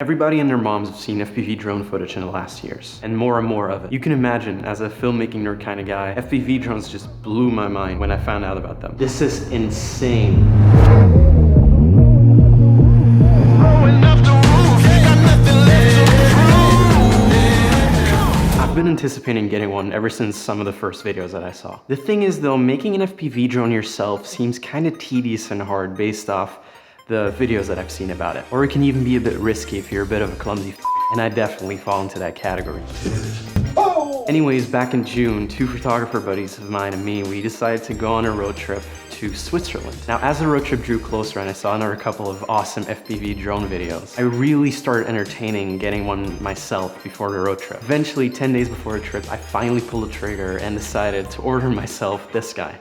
Everybody and their moms have seen FPV drone footage in the last years, and more of it. You can imagine, as a filmmaking nerd kind of guy, FPV drones just blew my mind when I found out about them. This is insane. I've been anticipating getting one ever since some of the first videos that I saw. The thing is though, making an FPV drone yourself seems kind of tedious and hard based off the videos that I've seen about it. Or it can even be a bit risky if you're a bit of a clumsy and I definitely fall into that category. Anyways, back in June, two photographer buddies of mine and me, we decided to go on a road trip to Switzerland. Now, as the road trip drew closer and I saw another couple of awesome FPV drone videos, I really started entertaining getting one myself before the road trip. Eventually, 10 days before the trip, I finally pulled the trigger and decided to order myself this guy,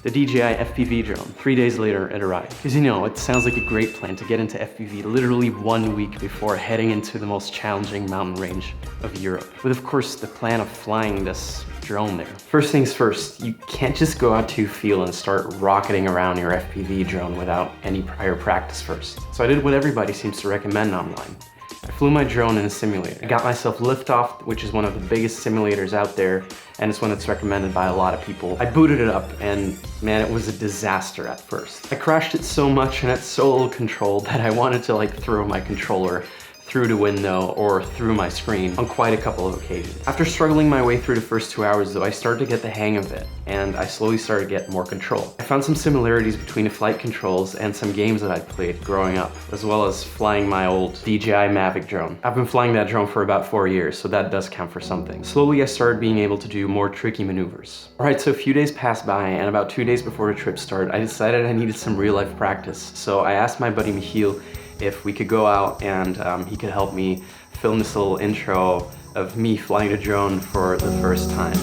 the DJI FPV Drone. 3 days later, it arrived. Because you know, it sounds like a great plan to get into FPV literally 1 week before heading into the most challenging mountain range of Europe. With of course the plan of flying this drone there. First things first, you can't just go out to field and start rocketing around your FPV drone without any prior practice first. So I did what everybody seems to recommend online. I flew my drone in a simulator. I got myself Liftoff, which is one of the biggest simulators out there, and it's one that's recommended by a lot of people. I booted it up, and man, it was a disaster at first. I crashed it so much and it's so little controlled that I wanted to like throw my controller through the window or through my screen on quite a couple of occasions. After struggling my way through the first 2 hours though, I started to get the hang of it and I slowly started to get more control. I found some similarities between the flight controls and some games that I'd played growing up, as well as flying my old DJI Mavic drone. I've been flying that drone for about 4 years, so that does count for something. Slowly I started being able to do more tricky maneuvers. Alright, so a few days passed by and about 2 days before the trip started, I decided I needed some real life practice. So I asked my buddy Michiel if we could go out and he could help me film this little intro of me flying a drone for the first time.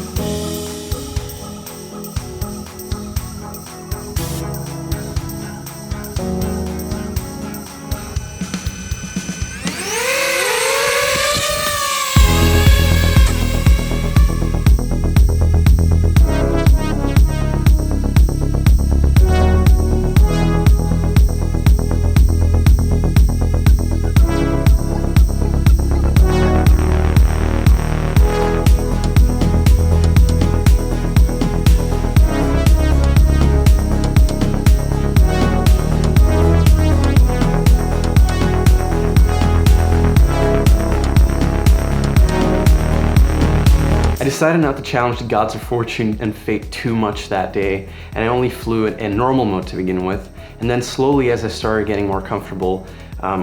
I decided not to challenge the gods of fortune and fate too much that day, and I only flew it in normal mode to begin with, and then slowly as I started getting more comfortable,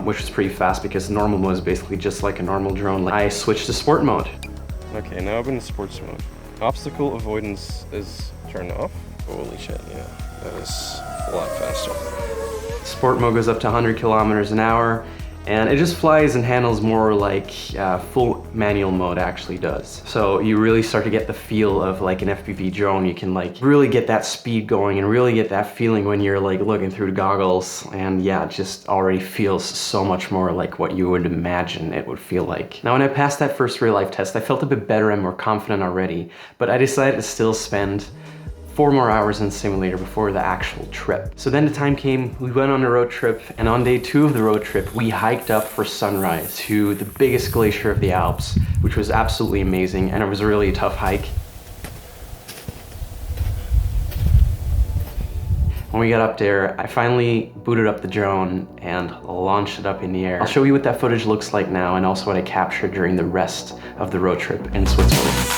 which was pretty fast because normal mode is basically just like a normal drone, I switched to sport mode. Okay, now I'm in sports mode. Obstacle avoidance is turned off. Holy shit, yeah, that is a lot faster. Sport mode goes up to 100 kilometers an hour, and it just flies and handles more like full manual mode actually does. So you really start to get the feel of like an FPV drone. You can like really get that speed going and really get that feeling when you're like looking through the goggles, and yeah, it just already feels so much more like what you would imagine it would feel like. Now when I passed that first real life test, I felt a bit better and more confident already, but I decided to still spend 4 more hours in the simulator before the actual trip. So then the time came, we went on a road trip, and on day 2 of the road trip, we hiked up for sunrise to the biggest glacier of the Alps, which was absolutely amazing, and it was a really tough hike. When we got up there, I finally booted up the drone and launched it up in the air. I'll show you what that footage looks like now, and also what I captured during the rest of the road trip in Switzerland.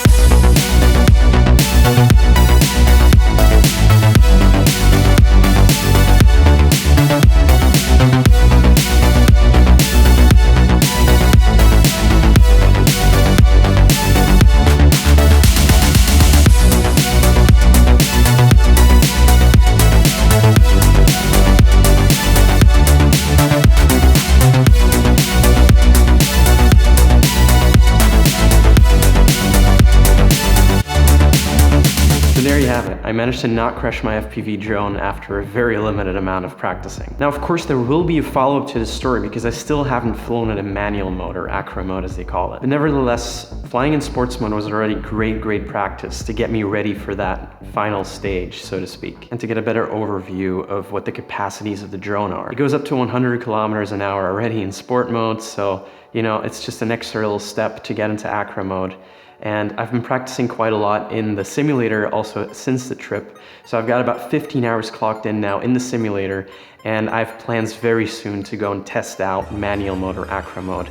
There you have it. I managed to not crash my FPV drone after a very limited amount of practicing. Now, of course, there will be a follow-up to this story because I still haven't flown it in manual mode, or acro mode as they call it. But nevertheless, flying in sports mode was already great practice to get me ready for that final stage, so to speak, and to get a better overview of what the capacities of the drone are. It goes up to 100 kilometers an hour already in sport mode, so you know, it's just an extra little step to get into acro mode. And I've been practicing quite a lot in the simulator also since the trip. So I've got about 15 hours clocked in now in the simulator, and I have plans very soon to go and test out manual mode or acro mode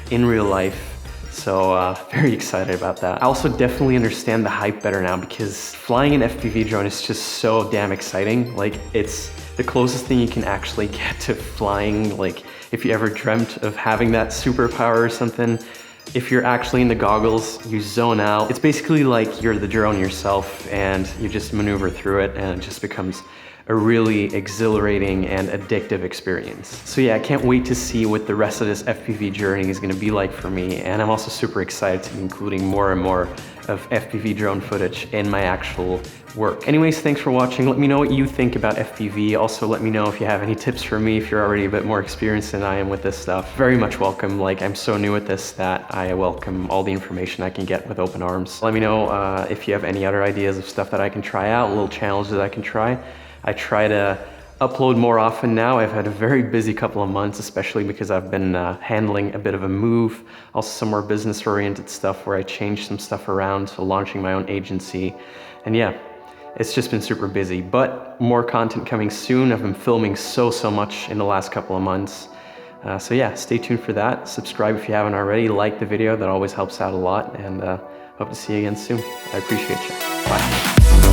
in real life. So very excited about that. I also definitely understand the hype better now because flying an FPV drone is just so damn exciting. Like, it's the closest thing you can actually get to flying. Like, if you ever dreamt of having that superpower or something, if you're actually in the goggles, you zone out. It's basically like you're the drone yourself and you just maneuver through it, and it just becomes a really exhilarating and addictive experience. So yeah, I can't wait to see what the rest of this FPV journey is gonna be like for me, and I'm also super excited to be including more and more of FPV drone footage in my actual work. Anyways, thanks for watching. Let me know what you think about FPV. Also, let me know if you have any tips for me if you're already a bit more experienced than I am with this stuff. Very much welcome. Like, I'm so new at this that I welcome all the information I can get with open arms. Let me know if you have any other ideas of stuff that I can try out, little challenges that I can try. I try to upload more often now. I've had a very busy couple of months, especially because I've been handling a bit of a move, also some more business-oriented stuff where I changed some stuff around, so launching my own agency. And yeah, it's just been super busy, but more content coming soon. I've been filming so much in the last couple of months. So yeah, stay tuned for that. Subscribe if you haven't already. Like the video, that always helps out a lot, and hope to see you again soon. I appreciate you. Bye.